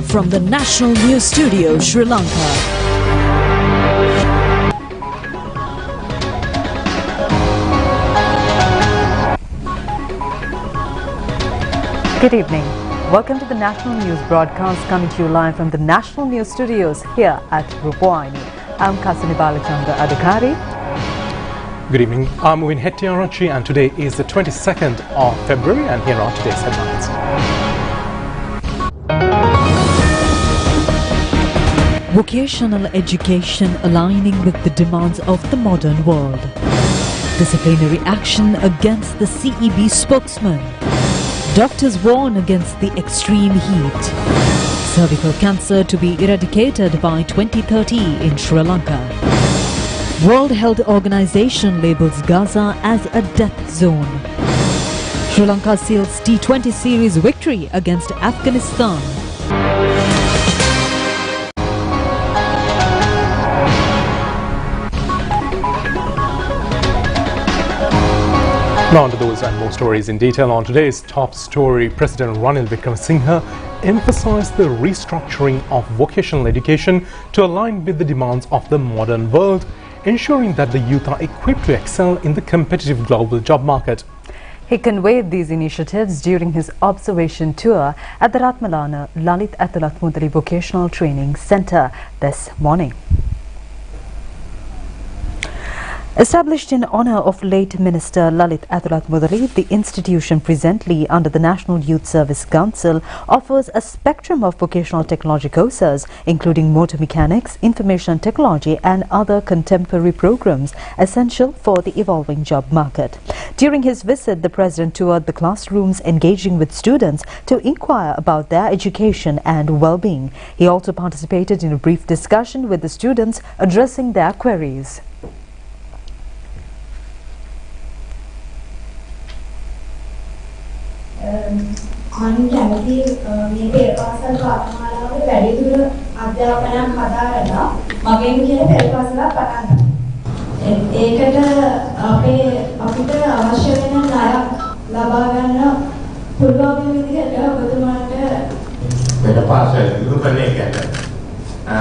from the National News Studio, Sri Lanka. Good evening. Welcome to the National News broadcast coming to you live from the National News Studios here at Rupavahini. I'm Kasani Balachandra Adhikari. Good evening. I'm Win Hettiarachi and today is the 22nd of February and here are today's headlines. Vocational education aligning with the demands of the modern world. Disciplinary action against the CEB spokesman. Doctors warn against the extreme heat. Cervical cancer to be eradicated by 2030 in Sri Lanka. World Health Organization labels Gaza as a death zone. Sri Lanka seals T20 series victory against Afghanistan. Now on to those and more stories in detail. On today's top story, President Ranil Wickremesinghe emphasized the restructuring of vocational education to align with the demands of the modern world, ensuring that the youth are equipped to excel in the competitive global job market. He conveyed these initiatives during his observation tour at the Ratmalana Lalit Athulat Mudali Vocational Training Centre this morning. Established in honour of late Minister Lalit Athulat Mudali, the institution presently under the National Youth Service Council offers a spectrum of vocational technology courses including motor mechanics, information technology and other contemporary programs essential for the evolving job market. During his visit, the President toured the classrooms engaging with students to inquire about their education and well-being. He also participated in a brief discussion with the students addressing their queries. මම කැමති මේ පෙරපාසල් පාඨමාලාවේ වැඩි දුර අධ්‍යාපනයක් හදාරලා මගෙන් කියන පෙරපාසලක් පටන් ගන්නවා. ඒකට අපිට අවශ්‍ය වෙන ණයක් ලබා ගන්න පුළුවන් විදිහට ඔබතුමාට පෙරපාසල් ඉදිරිපත් කරන්න. In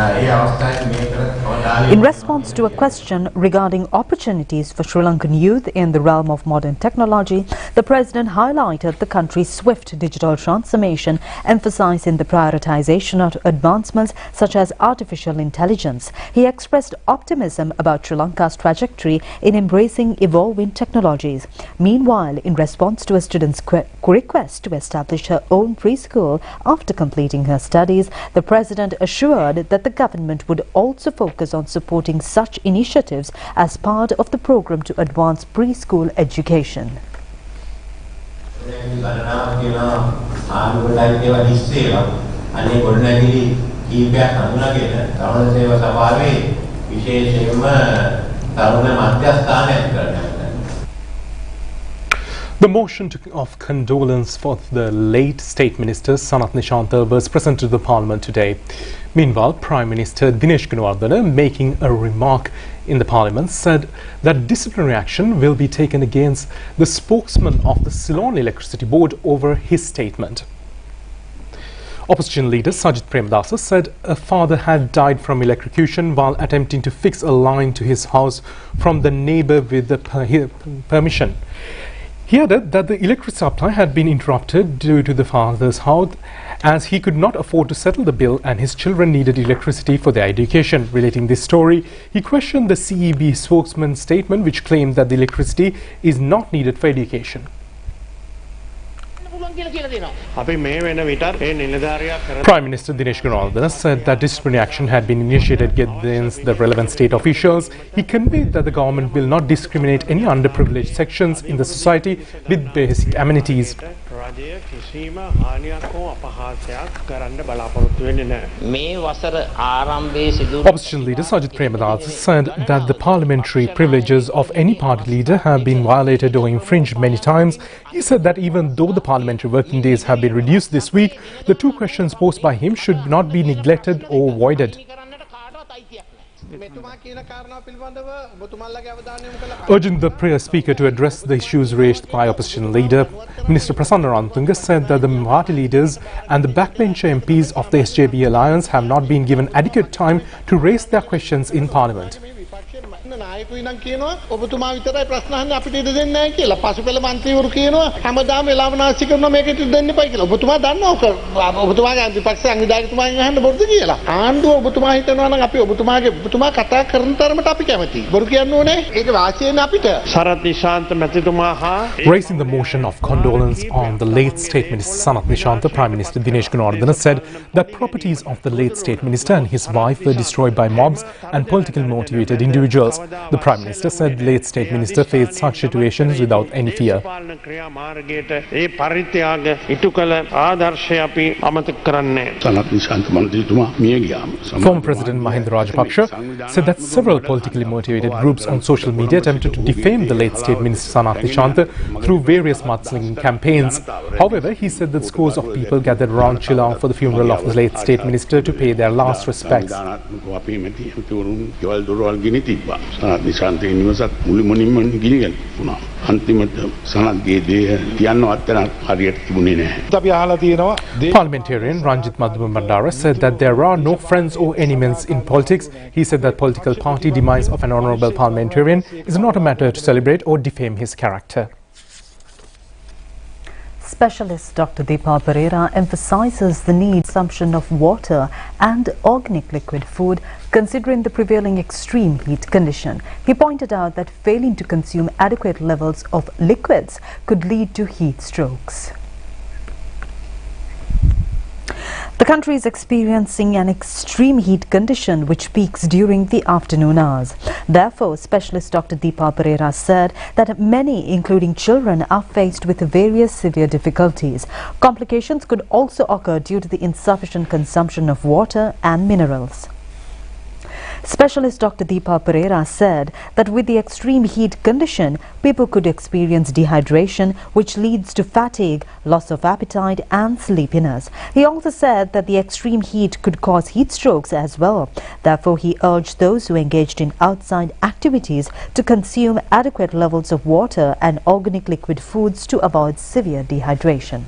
response to a question regarding opportunities for Sri Lankan youth in the realm of modern technology, the President highlighted the country's swift digital transformation, emphasizing the prioritization of advancements such as artificial intelligence. He expressed optimism about Sri Lanka's trajectory in embracing evolving technologies. Meanwhile, in response to a student's request to establish her own preschool after completing her studies, the President assured that the government would also focus on supporting such initiatives as part of the program to advance preschool education. The motion of condolence for the late State Minister Sanath Nishanth was presented to the Parliament today. Meanwhile, Prime Minister Dinesh Gunawardena, making a remark in the Parliament, said that disciplinary action will be taken against the spokesman of the Ceylon Electricity Board over his statement. Opposition leader Sajith Premadasa said a father had died from electrocution while attempting to fix a line to his house from the neighbour with the permission. He added that the electricity supply had been interrupted due to the father's health as he could not afford to settle the bill and his children needed electricity for their education. Relating this story, he questioned the CEB spokesman's statement which claimed that the electricity is not needed for education. Prime Minister Dinesh Gunawardena said that disciplinary action had been initiated against the relevant state officials. He conveyed that the government will not discriminate any underprivileged sections in the society with basic amenities. Opposition leader Sajith Premadasa said that the parliamentary privileges of any party leader have been violated or infringed many times. He said that even though the parliamentary working days have been reduced this week, the two questions posed by him should not be neglected or avoided. Urging the prayer speaker to address the issues raised by opposition leader, Minister Prasanna Rantunga said that the party leaders and the backbencher MPs of the SJB alliance have not been given adequate time to raise their questions in Parliament. නායකයෝ නම් කියනවා ඔබතුමා විතරයි ප්‍රශ්න අහන්නේ අපිට ඉඩ දෙන්නේ නැහැ කියලා. පසුපෙළ മന്ത്രിවරු කියනවා හැමදාම වෙලාවනාස්ති කරනවා මේකට ඉඩ දෙන්න එපා කියලා. ඔබතුමා දන්නවා ඔබතුමාගේ විපක්ෂ සංවිධායකතුමාගෙන් අහන්න බොරුද කියලා. ආණ්ඩුව ඔබතුමා හිතනවා නම් අපි ඔබතුමා කතා කරන තරමට අපි කැමතියි. බොරු කියන්න ඕනේ. ඒක වාසියෙන් අපිට. සරත් නිශාන්ත මැතිතුමා හා Raising the motion of condolence on the late State Minister Sanath Nishantha, Prime Minister Dinesh Gunawardena said that properties of the late State Minister and his wife were destroyed by mobs and politically motivated individuals. The Prime Minister said the late State Minister faced such situations without any fear. Former President Mahinda Rajapaksa said that several politically motivated groups on social media attempted to defame the late State Minister Sanath Nishantha through various mudslinging campaigns. However, he said that scores of people gathered around Chilla for the funeral of the late State Minister to pay their last respects. නිශාන්තගේ නිවසත් මුළුමනින්ම ගිනිගෙන වුණා. අන්තිමට සනත්ගේ දේහ තියන්නවත් තරම් හරියට තිබුණේ නැහැ. අපි අහලා තියෙනවා Parliamentarian Ranjit Madhuma Bandara said that there are no friends or enemies in politics. He said that political party demise of an honourable parliamentarian is not a matter to celebrate or defame his character. Specialist Dr. Deepal Pereira emphasizes the need for consumption of water and organic liquid food considering the prevailing extreme heat condition. He pointed out that failing to consume adequate levels of liquids could lead to heat strokes. The country is experiencing an extreme heat condition which peaks during the afternoon hours. Therefore, specialist Dr. Deepal Pereira said that many, including children, are faced with various severe difficulties. Complications could also occur due to the insufficient consumption of water and minerals. Specialist Dr. Deepal Pereira said that with the extreme heat condition, people could experience dehydration, which leads to fatigue, loss of appetite and sleepiness. He also said that the extreme heat could cause heat strokes as well. Therefore, he urged those who engaged in outside activities to consume adequate levels of water and organic liquid foods to avoid severe dehydration.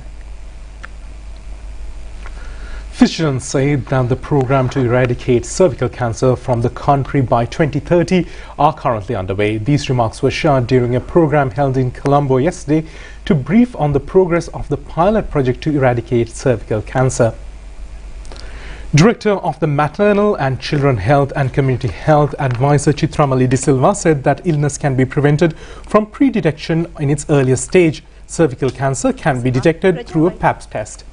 Physicians say that the program to eradicate cervical cancer from the country by 2030 are currently underway. These remarks were shared during a program held in Colombo yesterday to brief on the progress of the pilot project to eradicate cervical cancer. Director of the Maternal and Children Health and Community Health Advisor Chitramali De Silva said that illness can be prevented from pre-detection in its earliest stage. Cervical cancer can be detected through a Pap test.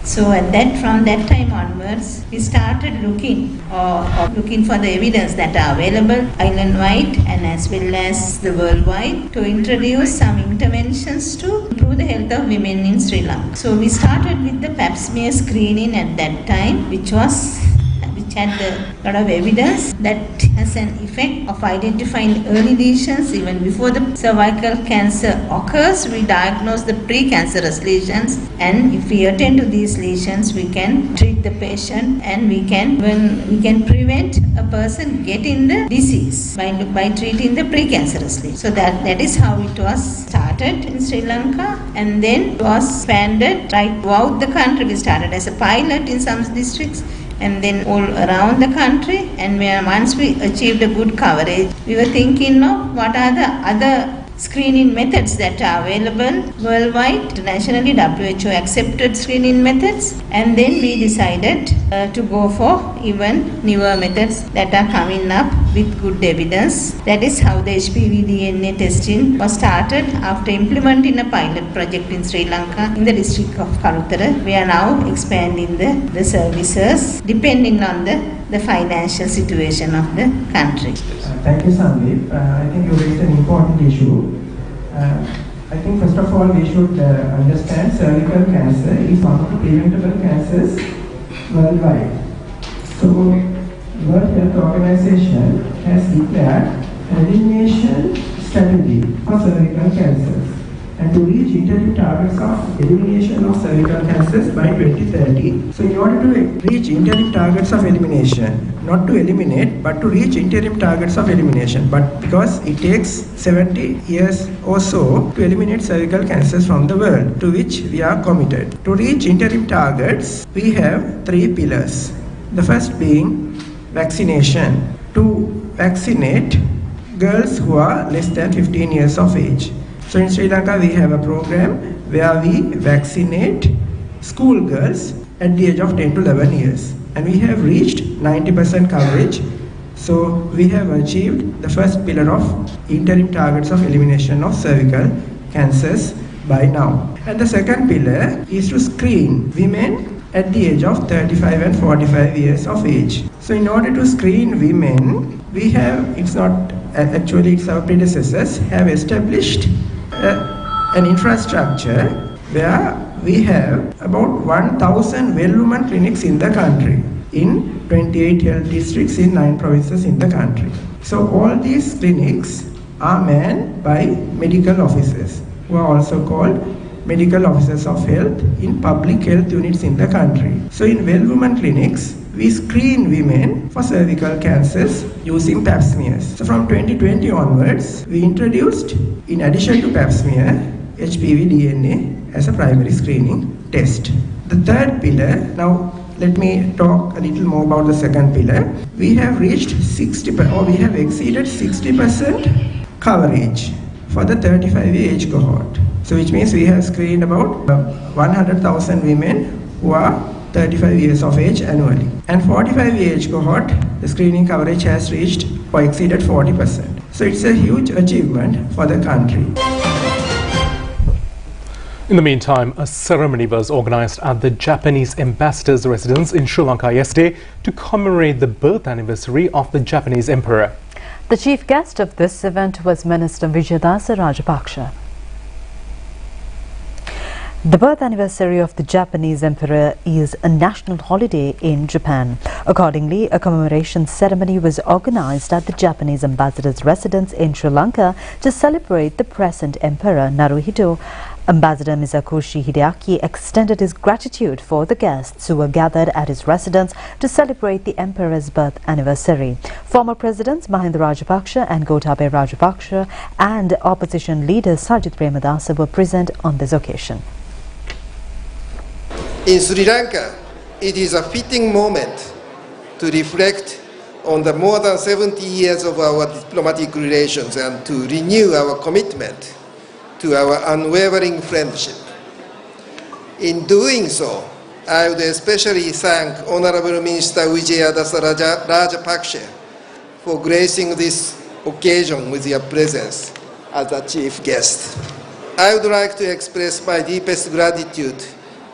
So from that time onwards, we started looking for the evidence that are available island-wide and as well as the worldwide to introduce some interventions to improve the health of women in Sri Lanka. So we started with the Pap smear screening at that time, which had a lot of evidence that has an effect of identifying early lesions even before the cervical cancer occurs. We diagnose the precancerous lesions, and if we attend to these lesions, we can treat the patient, and we can prevent a person getting the disease by treating the precancerous lesion. So that is how it was started in Sri Lanka, and then it was expanded right throughout the country. We started as a pilot in some districts, and then all around the country, and once we achieved a good coverage, we were thinking of what are the other screening methods that are available worldwide. Internationally, WHO accepted screening methods, and then we decided to go for even newer methods that are coming up with good evidence. That is how the HPV DNA testing was started after implementing a pilot project in Sri Lanka in the district of Kalutara. We are now expanding the services depending on the financial situation of the country. Thank you, Sandeep. I think you raised an important issue. I think first of all we should understand cervical cancer is one of the preventable cancers worldwide. So, World Health Organization has declared an elimination strategy for cervical cancers. and to reach interim targets of elimination of cervical cancers by 2030. So in order to reach interim targets of elimination, not to eliminate, but to reach interim targets of elimination, but because it takes 70 years or so to eliminate cervical cancers from the world, to which we are committed. To reach interim targets, we have 3 pillars. The first being vaccination, to vaccinate girls who are less than 15 years of age. So in Sri Lanka we have a program where we vaccinate school girls at the age of 10 to 11 years, and we have reached 90% coverage. So we have achieved the first pillar of interim targets of elimination of cervical cancers by now. And the second pillar is to screen women at the age of 35 and 45 years of age. So in order to screen women, we have, it's our predecessors have established an infrastructure where we have about 1,000 well-woman clinics in the country, in 28 health districts in 9 provinces in the country. So all these clinics are manned by medical officers, who are also called medical officers of health in public health units in the country. So in well-woman clinics, we screen women for cervical cancers using pap smears. So from 2020 onwards, we introduced, in addition to pap smear, HPV DNA as a primary screening test. The third pillar, now let me talk a little more about the second pillar. We have reached we have exceeded 60% coverage for the 35 age cohort. So which means we have screened about 100,000 women who are 35 years of age annually. And 45 age cohort, the screening coverage has reached or exceeded 40%. So it's a huge achievement for the country. In the meantime, a ceremony was organized at the Japanese ambassador's residence in Sri Lanka yesterday to commemorate the birth anniversary of the Japanese emperor. The chief guest of this event was Minister Vijayadasa Rajapaksa. The birth anniversary of the Japanese emperor is a national holiday in Japan. Accordingly, a commemoration ceremony was organized at the Japanese ambassador's residence in Sri Lanka to celebrate the present emperor Naruhito. Ambassador Misakoshi Hideaki extended his gratitude for the guests who were gathered at his residence to celebrate the emperor's birth anniversary. Former presidents Mahinda Rajapaksa and Gotabaya Rajapaksa and opposition leader Sajith Premadasa were present on this occasion. In Sri Lanka, it is a fitting moment to reflect on the more than 70 years of our diplomatic relations and to renew our commitment to our unwavering friendship. In doing so, I would especially thank Honorable Minister Vijayadasa Rajapaksa for gracing this occasion with your presence as a chief guest. I would like to express my deepest gratitude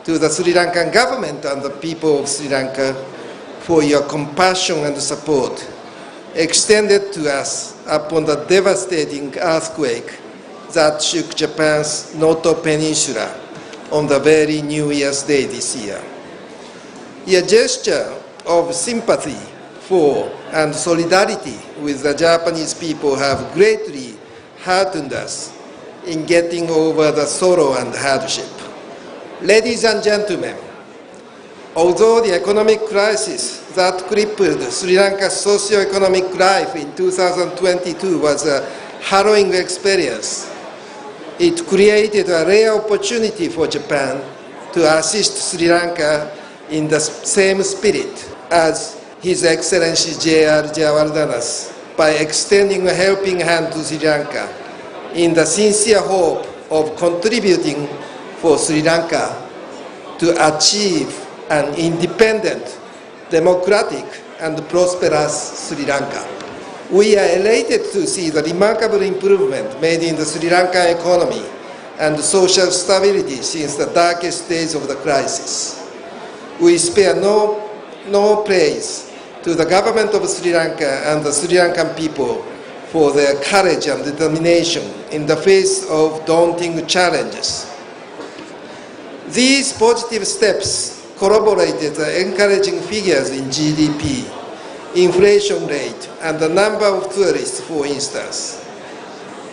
to the Sri Lankan government and the people of Sri Lanka for your compassion and support extended to us upon the devastating earthquake that shook Japan's Noto Peninsula on the very New Year's Day this year. Your gesture of sympathy for and solidarity with the Japanese people have greatly heartened us in getting over the sorrow and hardship. Ladies and gentlemen, although the economic crisis that crippled Sri Lanka's socio-economic life in 2022 was a harrowing experience, it created a rare opportunity for Japan to assist Sri Lanka in the same spirit as His Excellency J.R. Jayawardena by extending a helping hand to Sri Lanka in the sincere hope of contributing for Sri Lanka to achieve an independent, democratic, and prosperous Sri Lanka. We are elated to see the remarkable improvement made in the Sri Lankan economy and social stability since the darkest days of the crisis. We spare no praise to the government of Sri Lanka and the Sri Lankan people for their courage and determination in the face of daunting challenges. These positive steps corroborated the encouraging figures in GDP, inflation rate, and the number of tourists, for instance.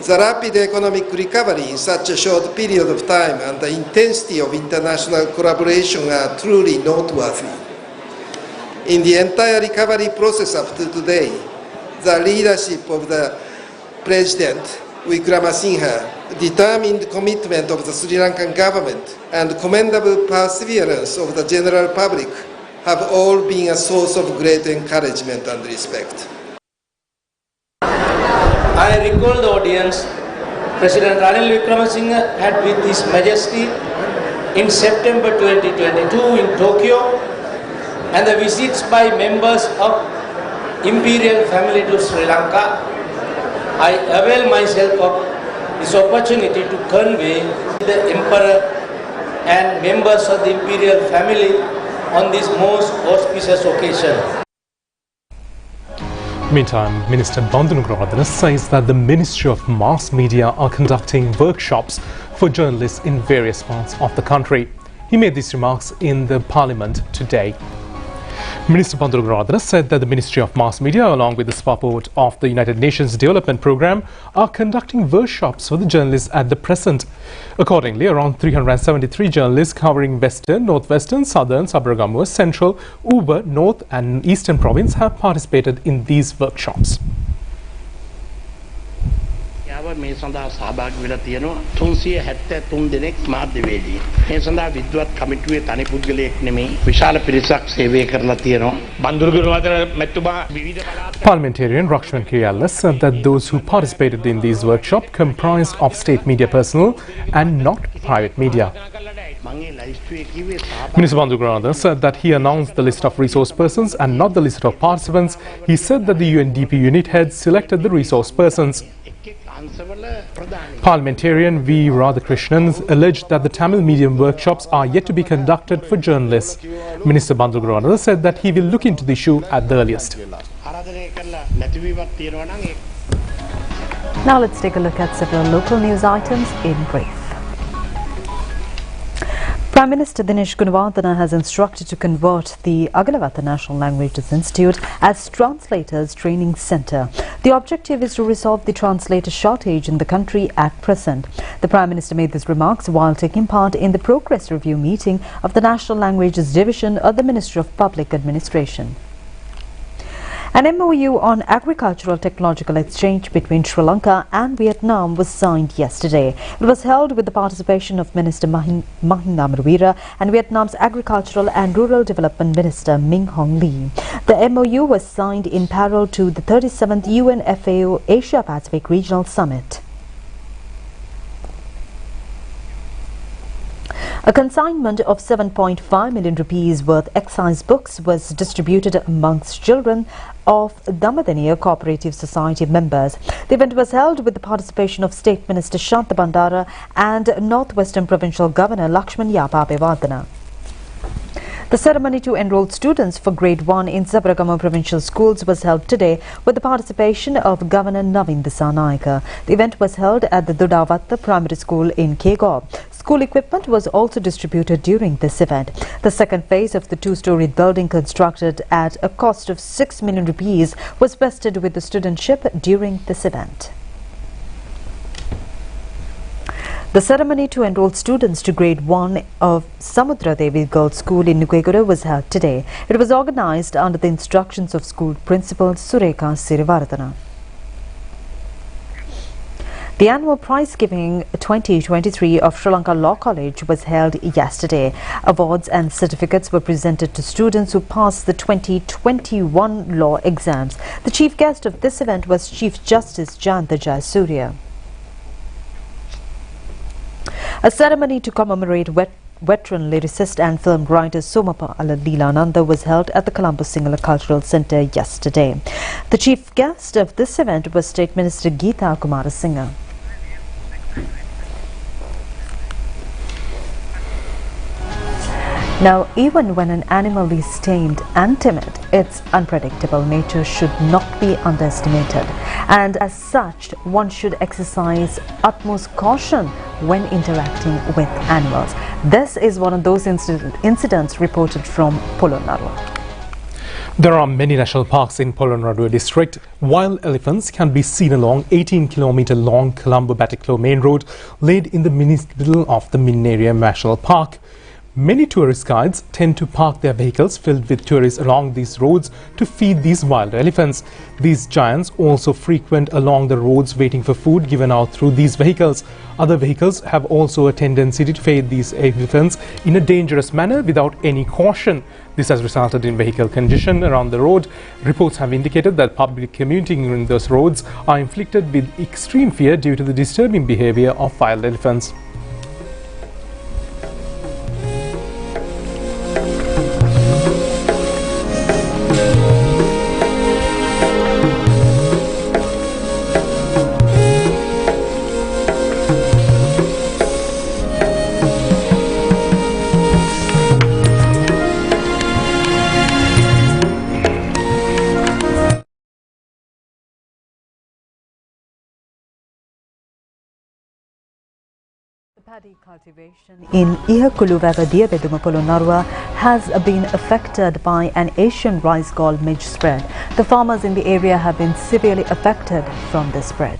The rapid economic recovery in such a short period of time and the intensity of international collaboration are truly noteworthy. In the entire recovery process up to today, the leadership of the President Wickramasinghe, determined commitment of the Sri Lankan government, and commendable perseverance of the general public have all been a source of great encouragement and respect. I recall the audience President Ranil Wickramasinghe had with His Majesty in September 2022 in Tokyo, and the visits by members of Imperial family to Sri Lanka. I avail myself of this opportunity to convey the Emperor and members of the Imperial family on this most auspicious occasion. Meantime, Minister Bandhu Nugroho says that the Ministry of Mass Media are conducting workshops for journalists in various parts of the country. He made these remarks in the Parliament today. Minister Bandhu Nugroho said that the Ministry of Mass Media, along with the support of the United Nations Development Programme, are conducting workshops for the journalists at the present. Accordingly, around 373 journalists covering Western, Northwestern, Southern, Sabaragamuwa, Central, Uber, North and Eastern Province have participated in these workshops. මේ සඳහා සහභාගී වෙලා තියෙනවා 373 දෙනෙක් මාධ්‍යවේදී. මේ සඳහා විද්වත් කමිටුවේ තනි පුද්ගලයෙක් නෙමෙයි විශාල පිරිසක් සේවය කරලා තියෙනවා. බන්දුරුගුරුවතර මෙතුමා විවිධ Parliamentarian Rakshman Kiriyalla said that those who participated in these workshops comprised of state media personnel and not private media. Minister Bandhu Nugroho said that he announced the list of resource persons and not the list of participants. He said that the UNDP unit head selected the resource persons. Parliamentarian V. Radhakrishnan alleged that the Tamil medium workshops are yet to be conducted for journalists. Minister Bandhu Nugroho said that he will look into the issue at the earliest. Now let's take a look at several local news items in brief. Prime Minister Dinesh Gunawardena has instructed to convert the Agalavata National Languages Institute as Translators Training Centre. The objective is to resolve the translator shortage in the country at present. The Prime Minister made these remarks while taking part in the progress review meeting of the National Languages Division of the Ministry of Public Administration. An MOU on agricultural technological exchange between Sri Lanka and Vietnam was signed yesterday. It was held with the participation of Minister Mahinda Amravira and Vietnam's Agricultural and Rural Development Minister Minh Hong Lee. The MOU was signed in parallel to the 37th UN FAO Asia Pacific Regional Summit. A consignment of 7.5 million rupees worth excise books was distributed amongst children of Damadaniya Cooperative Society members. The event was held with the participation of State Minister Shanta Bandara and Northwestern Provincial Governor Lakshman Yapapewardena. The ceremony to enroll students for Grade 1 in Sabaragamuwa Provincial Schools was held today with the participation of Governor Navin Dissanayake. The event was held at the Dudavatta Primary School in Kegor. School equipment was also distributed during this event. The second phase of the two-storied building constructed at a cost of 6 million rupees was vested with the studentship during this event. The ceremony to enroll students to Grade 1 of Samudra Devi Girls School in Nukegura was held today. It was organized under the instructions of school principal Surekha Sirivardhana. The annual prize giving 2023 of Sri Lanka Law College was held yesterday. Awards and certificates were presented to students who passed the 2021 law exams. The chief guest of this event was Chief Justice Jayanta Jayasuriya. A ceremony to commemorate veteran lyricist and film writer Somapala Leelananda was held at the Colombo Sinhala Cultural Centre yesterday. The chief guest of this event was State Minister Geeta Kumarasinghe. Now, even when an animal is tamed and timid, its unpredictable nature should not be underestimated. And as such, one should exercise utmost caution when interacting with animals. This is one of those incidents reported from Polonnaru. There are many national parks in Polonnaruwa district. Wild elephants can be seen along 18-kilometer long Colombo-Batticaloa main road laid in the middle of the Minneria National Park. Many tourist guides tend to park their vehicles filled with tourists along these roads to feed these wild elephants. These giants also frequent along the roads waiting for food given out through these vehicles. Other vehicles have also a tendency to feed these elephants in a dangerous manner without any caution. This has resulted in vehicle congestion around the road. Reports have indicated that public commuting in those roads are inflicted with extreme fear due to the disturbing behavior of wild elephants. Paddy cultivation in Ihakuluvaga Diabeduma Polonnaruwa has been affected by an Asian rice gall midge spread. The farmers in the area have been severely affected from the spread.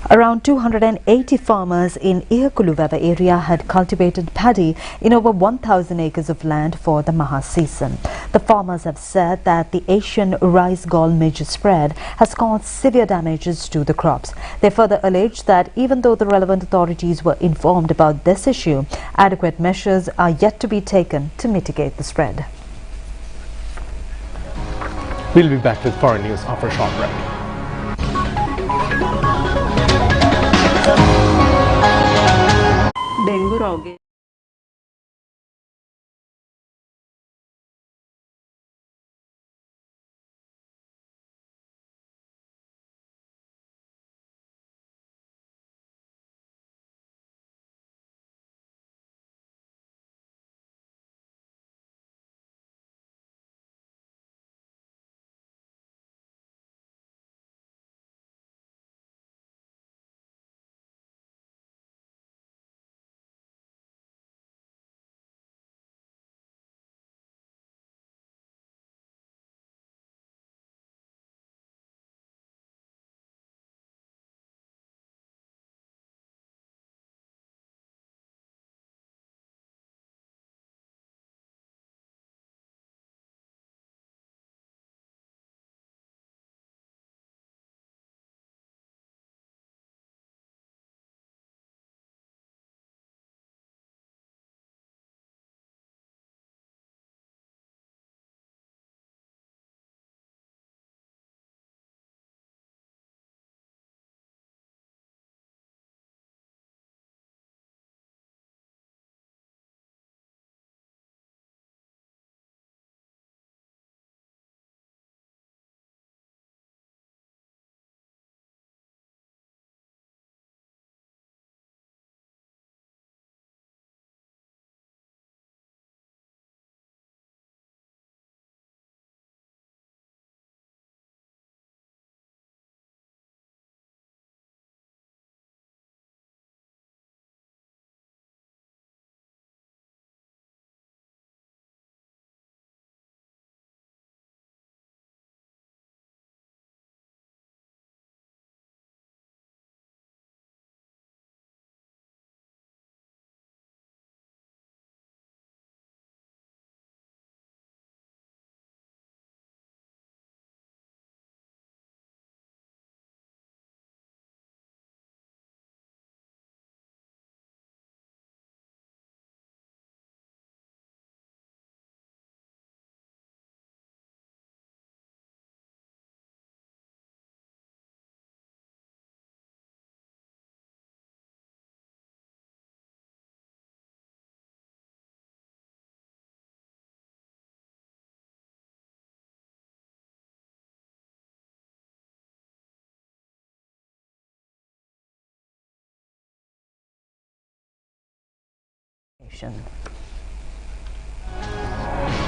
Around 280 farmers in Ihakuluvaga area had cultivated paddy in over 1,000 acres of land for the Maha season. The farmers have said that the Asian rice gall midge spread has caused severe damages to the crops. They further alleged that even though the relevant authorities were informed about this issue, adequate measures are yet to be taken to mitigate the spread. We'll be back with foreign news after a short break. Dengue रोग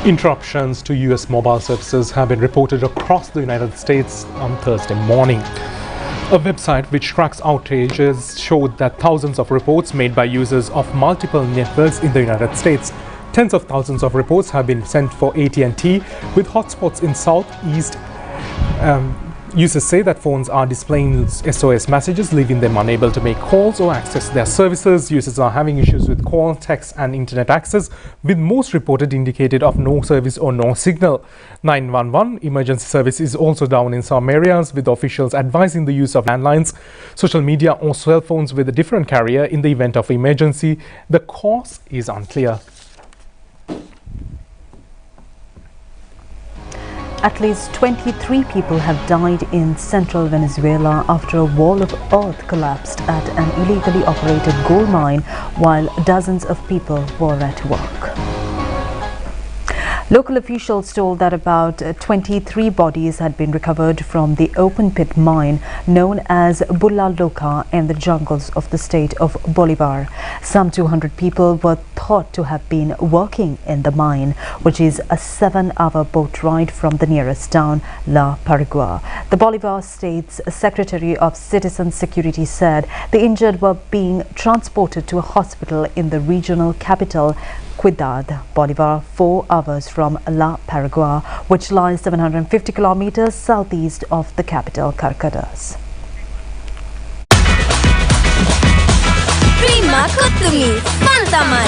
Interruptions to US mobile services have been reported across the United States on Thursday morning. A website which tracks outrages showed that thousands of reports made by users of multiple networks in the United States Tens of thousands of reports have been sent for AT&T with hotspots in south, east. Users say that phones are displaying SOS messages, leaving them unable to make calls or access their services. Users are having issues with call, text and internet access, with most reported indicated of no service or no signal. 911 emergency service is also down in some areas, with officials advising the use of landlines, social media or cell phones with a different carrier in the event of emergency. The cause is unclear. At least 23 people have died in central Venezuela after a wall of earth collapsed at an illegally operated gold mine while dozens of people were at work. Local officials told that about 23 bodies had been recovered from the open-pit mine known as Bulla Loca in the jungles of the state of Bolivar. Some 200 people were thought to have been working in the mine, which is a 7-hour boat ride from the nearest town, La Paragua. The Bolivar State's Secretary of Citizen Security said the injured were being transported to a hospital in the regional capital, Ciudad Bolivar, 4 hours from La Paragua, which lies 750 kilometers southeast of the capital, Caracas. Terima kasih, Pantamai.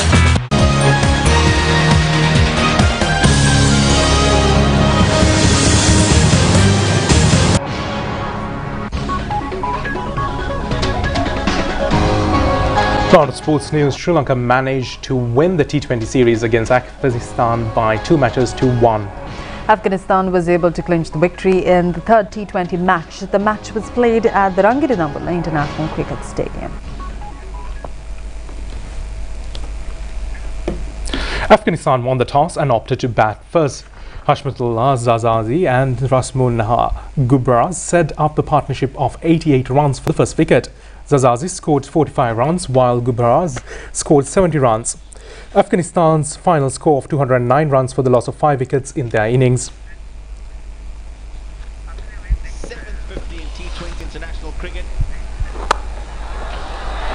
Out of sports news, Sri Lanka managed to win the T20 series against Afghanistan by 2-1. Afghanistan was able to clinch the victory in the third T20 match. The match was played at the Rangiranambulla International Cricket Stadium. Afghanistan won the toss and opted to bat first. Hashmatullah Zazazi and Rasmun Gubraz set up the partnership of 88 runs for the first wicket. Zazazi scored 45 runs while Gubraz scored 70 runs. Afghanistan's final score of 209 runs for the loss of 5 wickets in their innings. 7:50 in T20 international cricket.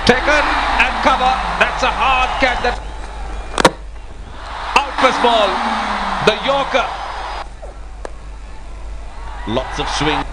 Taken and cover. That's a hard catch. That's out first ball. The Yorker. Lots of swing.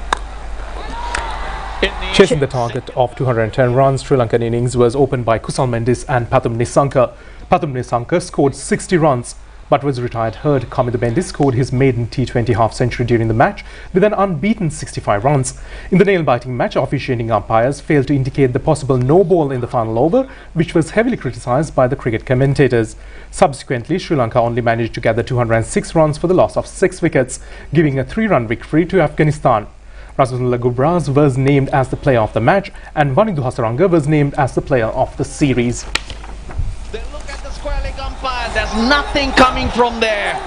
Chasing the target of 210 runs, Sri Lankan innings was opened by Kusal Mendis and Pathum Nissanka. Pathum Nissanka scored 60 runs, but was retired hurt. Kamida Mendis scored his maiden T20 half-century during the match with an unbeaten 65 runs. In the nail-biting match, officiating umpires failed to indicate the possible no-ball in the final over, which was heavily criticised by the cricket commentators. Subsequently, Sri Lanka only managed to gather 206 runs for the loss of 6 wickets, giving a 3-run victory to Afghanistan. Rasmullah Gubraz was named as the player of the match and Vanidhu Hasaranga was named as the player of the series. They look at the square leg umpire. There's nothing coming from there.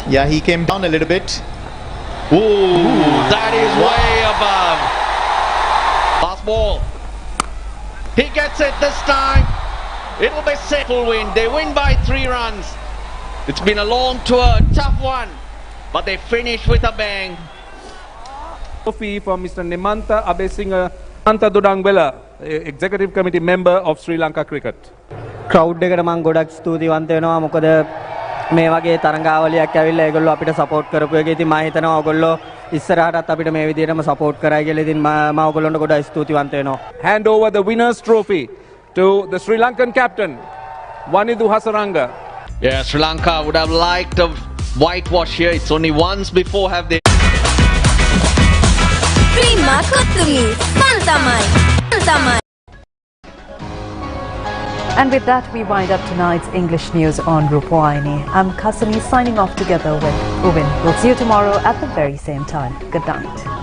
Yeah, he came down a little bit. Ooh, that is way above. Last ball. He gets it this time. It'll be safe. Full win. They win by 3 runs. It's been a long tour, tough one, but they finish with a bang. Trophy for Mr. Nemanta Abesinghe Anta Dodangwela, Executive Committee member of Sri Lanka Cricket. Crowd එකට මම ගොඩක් ස්තුතිවන්ත වෙනවා මොකද මේ වගේ තරඟාවලියක් ඇවිල්ලා ඒගොල්ලෝ අපිට සපෝට් කරපු එක. ඉතින් මම හිතනවා ඔයගොල්ලෝ ඉස්සරහටත් අපිට මේ විදිහටම සපෝට් කරයි කියලා. ඉතින් මම ඔයගොල්ලන්ට ගොඩක් ස්තුතිවන්ත වෙනවා. Hand over the winners trophy to the Sri Lankan captain Vanidhu Hasaranga. Yeah, Sri Lanka would have liked a whitewash here. It's only once before have they. Terima kasih, Pantamai. And with that, we wind up tonight's English news on Rupavahini. I'm Kasani signing off together with Uvin. We'll see you tomorrow at the very same time. Good night.